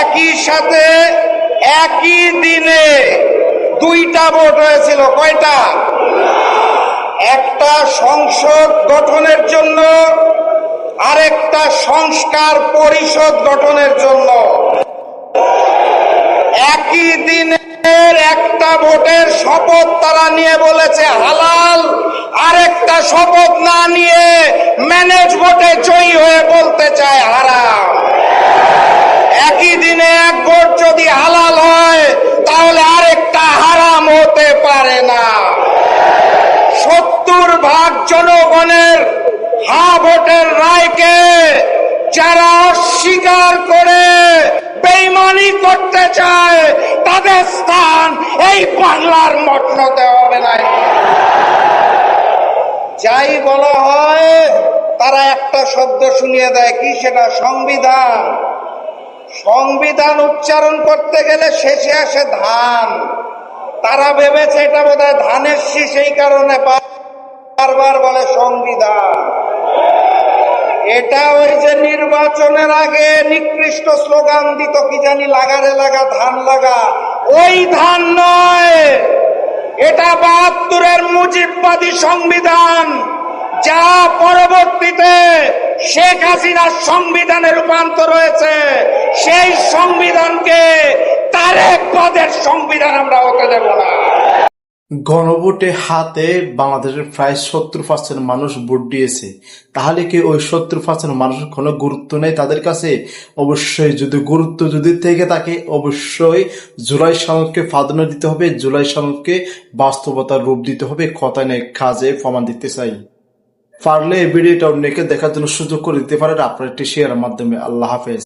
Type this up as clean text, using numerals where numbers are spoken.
একই সাথে একই দিনে দুইটা ভোট হয়েছিল। কয়টা? একটা সংসদ গঠনের জন্য, আরেকটা সংস্কার পরিষদ গঠনের জন্য। একই দিনের একটা ভোটের শপথ তারা নিয়ে বলেছে হালাল, আরেকটা শপথ না নিয়ে ম্যানেজ ভোটে জয়ী হয়ে বলতে চায় হারাম। একই দিনে এক ভোট যদি হালাল হয় তাহলে আরেকটা হারাম হতে পারে না। 70% জনগণের হা ভোটের রায়কে যারা অস্বীকার করে বেঈমানি করতে চায় তাদের স্থান এই বাংলার মসনদে হবে না। যাই বলা হয় তারা একটা শব্দ শুনিয়ে দেয়, কি সেটা? সংবিধান। সংবিধান উচ্চারণ করতে গেলে শেষে আসে ধান। তারা ভেবেছে এটা বোধহয় ধানের শীষ, এই কারণে বারবার বলে সংবিধান। এটা ওই যে নির্বাচনের আগে নিকৃষ্ট স্লোগান দিত, কি জানি, লাগারে লাগা ধান লাগা, ওই ধান নয়। এটা ৭২-এর মুজিববাদী সংবিধান, যা পরবর্তীতে শেখ হাসিনার সংবিধানে রূপান্তর হয়েছে। সেই সংবিধানকে তারেক বাদের সংবিধান আমরা হতে দেব না। গণভোটে হাতে বাংলাদেশের প্রায় 70% মানুষ ভোট দিয়েছে। তাহলে কি ওই 70% মানুষের কোনো গুরুত্ব নেই তাদের কাছে? অবশ্যই, যদি গুরুত্ব যদি থেকে থাকে অবশ্যই জুলাই সনদকে প্রাধান্য দিতে হবে, জুলাই সনদকে বাস্তবতার রূপ দিতে হবে। কথা নেই, কাজে প্রমাণ দিতে চাই। পারলে এই ভিডিওটা অন্যকে দেখার জন্য সুযোগ করে দিতে পারেন আপনার একটি শেয়ারের মাধ্যমে। আল্লাহ হাফেজ।